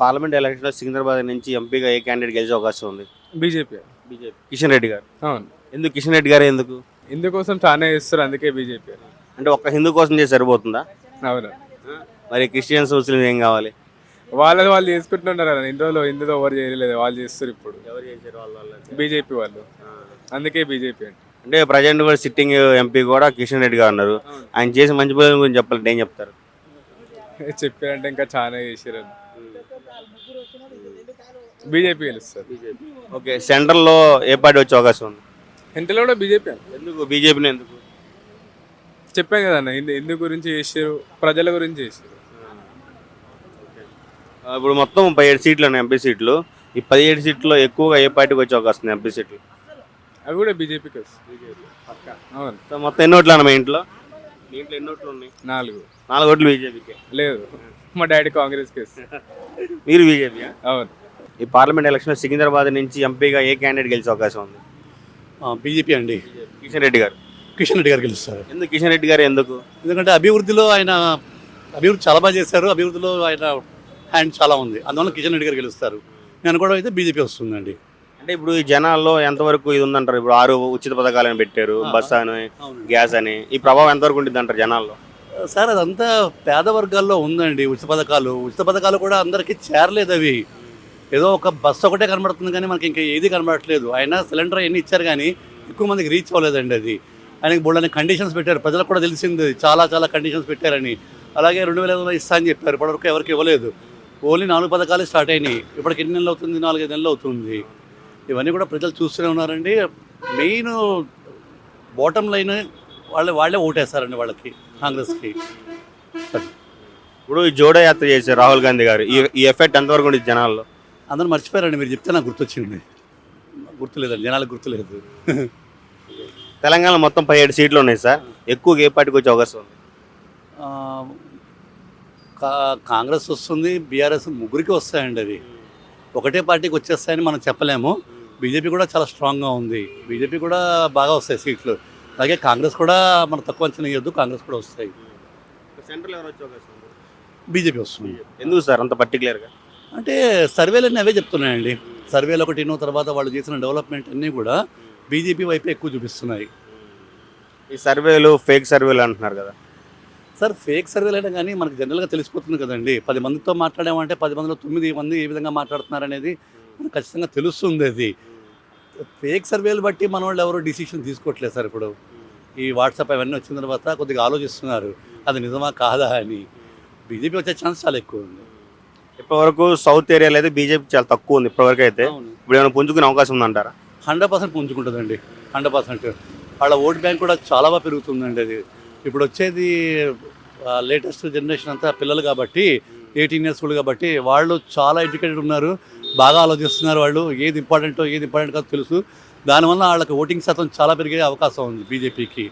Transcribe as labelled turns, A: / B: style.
A: Parliament ఎలక్షన్లో సికింద్రాబాద్ నుంచి ఎంపీగా ఏ క్యాండిడేట్ గెలిచే అవకాశం ఉంది?
B: బీజేపీ.
A: కిషన్ రెడ్డి గారు.
B: అవును.
A: ఎందుకు కిషన్ రెడ్డి గారు ఎందుకు?
B: ఇందుకోసం చాలా చేస్తారు, అందుకే బీజేపీ.
A: అంటే ఒక్క హిందూ కోసం చేసి సరిపోతుందా?
B: అవును.
A: మరి క్రిస్టియన్స్ ముస్లిం ఏం కావాలి?
B: వాళ్ళు చేసుకుంటున్నారు కదా, ఇన్ని రోజులు హిందూలో ఎవరు చేయలేదు, వాళ్ళు చేస్తారు ఇప్పుడు.
A: ఎవరు చేశారు వాళ్ళు?
B: బీజేపీ వాళ్ళు, అందుకే బీజేపీ అంటే.
A: అంటే ప్రజెంట్ కూడా సిట్టింగ్ ఎంపీ కూడా కిషన్ రెడ్డి గారు ఉన్నారు. ఆయన చేసిన మంచి పనుల గురించి చెప్పాలంటే ఏం చెప్తారు?
B: చెప్పారంటే ఇంకా చాలా చేసారు. బీజేపీ గెలుస్తారు.
A: ఓకే, సెంట్రల్లో ఏ పార్టీ వచ్చే అవకాశం ఉంది?
B: ఇంటర్లో కూడా బీజేపీ.
A: ఎందుకు బీజేపీని ఎందుకు?
B: చెప్పాను కదా అన్న, హిందూ గురించి చేసారు, ప్రజల గురించి చేసారు.
A: ఇప్పుడు మొత్తం 17 సీట్లు ఉన్నాయి ఎంపీ సీట్లు. ఈ 17 సీట్లో ఎక్కువగా ఏ పార్టీకి వచ్చే అవకాశం ఉంది ఎంపీ సీట్లు?
B: అవి కూడా బీజేపీకి వస్తాయి. అవును.
A: సో మొత్తం ఎన్ని ఓట్లు అన్న మీ ఇంట్లో? మీ ఇంట్లో ఎన్ని ఓట్లు ఉన్నాయి? 4 ఓట్లు బీజేపీకి.
B: లేదు, మా డాడీ కాంగ్రెస్కి వస్తుంది.
A: మీరు బీజేపీ?
B: అవును.
A: ఈ పార్లమెంట్ ఎలక్షన్ సికింద్రాబాద్ నుంచి ఎంపీగా ఏ క్యాండిడేట్ గెలిచే అవకాశం ఉంది?
C: బీజేపీ అండి.
A: కిషన్ రెడ్డి గారు.
C: కిషన్ రెడ్డి గారు గెలుస్తారు.
A: ఎందుకు కిషన్ రెడ్డి గారు ఎందుకు?
C: ఎందుకంటే అభివృద్ధి చాలా బాగా చేశారు, అభివృద్ధిలో ఆయన హ్యాండ్ చాలా ఉంది, అందువల్ల కిషన్ రెడ్డి గారు గెలుస్తారు. నేను కూడా అయితే బీజేపీ వస్తుందండి.
A: అంటే ఇప్పుడు ఈ జనాల్లో ఎంతవరకు ఇది ఉందంటారు? ఇప్పుడు 6 ఉచిత పథకాలను పెట్టారు, బస్ అని, గ్యాస్ అని. ఈ ప్రభావం ఎంతవరకు ఉంటుంది అంటారు జనాల్లో?
C: సార్ అదంతా పేద వర్గాల్లో ఉందండి. ఉచిత పథకాలు కూడా అందరికీ చేరలేదు. అవి ఏదో ఒక బస్సు ఒకటే కనబడుతుంది కానీ మనకి ఇంకా ఏది కనబడట్లేదు. ఆయన సిలిండర్ ఎన్ని ఇచ్చారు కానీ ఎక్కువ మందికి రీచ్ అవ్వలేదండి. అది ఆయనకి బోల్డని కండిషన్స్ పెట్టారు, ప్రజలకు కూడా తెలిసింది చాలా కండిషన్స్ పెట్టారని. అలాగే 2000 ఇస్తా అని చెప్పారు, ఇప్పటివరకు ఎవరికి ఇవ్వలేదు. ఓన్లీ 4 పథకాలు స్టార్ట్ అయినాయి. ఇప్పటికి ఎన్ని నెలలు అవుతుంది? 4-5 నెలలు అవుతుంది. ఇవన్నీ కూడా ప్రజలు చూస్తూనే ఉన్నారండి. మెయిన్ బాటమ్ లైన్ వాళ్ళే ఓటేస్తారండి వాళ్ళకి, కాంగ్రెస్కి.
A: ఇప్పుడు ఈ జోడో యాత్ర చేశారు రాహుల్ గాంధీ గారు, ఈ ఎఫెక్ట్ ఎంతవరకు ఉంటుంది జనాల్లో?
C: అందరూ మర్చిపోయారండి. మీరు చెప్తే నాకు గుర్తొచ్చింది. గుర్తులేదండి, జనాలకు గుర్తులేదు.
A: తెలంగాణ మొత్తం 17 సీట్లు ఉన్నాయి సార్. ఎక్కువగా ఏ పార్టీకి వచ్చే అవకాశం ఉంది?
C: కాంగ్రెస్ వస్తుంది, బీఆర్ఎస్, ముగ్గురికి వస్తాయండి. అవి ఒకటే పార్టీకి వచ్చేస్తాయని మనం చెప్పలేము. బీజేపీ కూడా చాలా స్ట్రాంగ్గా ఉంది, బీజేపీ కూడా బాగా వస్తాయి సీట్లు. అలాగే కాంగ్రెస్ కూడా మనం తక్కువ అంచనా వేయొద్దు, కాంగ్రెస్ కూడా వస్తాయి.
A: సెంట్రల్ ఎవరు వచ్చే అవకాశం ఉంది?
C: బీజేపీ వస్తుంది.
A: ఎందుకు సార్ అంత పర్టికులర్గా?
C: అంటే సర్వేలన్నీ అవే చెప్తున్నాయండి. సర్వేలు ఒకటినో తర్వాత వాళ్ళు చేసిన డెవలప్మెంట్ అన్నీ కూడా బీజేపీ వైపే ఎక్కువ చూపిస్తున్నాయి.
A: ఈ సర్వేలు ఫేక్ సర్వేలు అంటున్నారు కదా
C: సార్. ఫేక్ సర్వేలు అయినా కానీ మనకు జనరల్గా తెలిసిపోతుంది కదండి. 10 మందితో మాట్లాడామంటే 10 మందిలో 9 మంది ఏ విధంగా మాట్లాడుతున్నారు అనేది మనకు ఖచ్చితంగా తెలుస్తుంది. అది ఫేక్ సర్వేలు బట్టి మన వాళ్ళు ఎవరో డిసిషన్ తీసుకోవట్లేదు సార్. ఇప్పుడు ఈ వాట్సాప్ అవన్నీ వచ్చిన తర్వాత కొద్దిగా ఆలోచిస్తున్నారు, అది నిజమా కాదా అని. బీజేపీ వచ్చే ఛాన్స్ చాలా ఎక్కువ ఉంది.
A: ఇప్పటివరకు సౌత్ ఏరియాలో అయితే బీజేపీ చాలా తక్కువ ఉంది ఇప్పటివరకు అయితే. ఇప్పుడు ఏమైనా పుంజుకునే అవకాశం ఉందంటారా?
C: 100% పుంజుకుంటుందండి, 100%. వాళ్ళ ఓట్ బ్యాంక్ కూడా చాలా బాగా పెరుగుతుందండి. అది ఇప్పుడు వచ్చేది లేటెస్ట్ జనరేషన్ అంతా పిల్లలు కాబట్టి, 18 years old కాబట్టి వాళ్ళు చాలా ఎడ్యుకేటెడ్ ఉన్నారు, బాగా ఆలోచిస్తున్నారు. వాళ్ళు ఏది ఇంపార్టెంట్ కాదో తెలుసు. దానివల్ల వాళ్ళకి ఓటింగ్ శాతం చాలా పెరిగే అవకాశం ఉంది బీజేపీకి.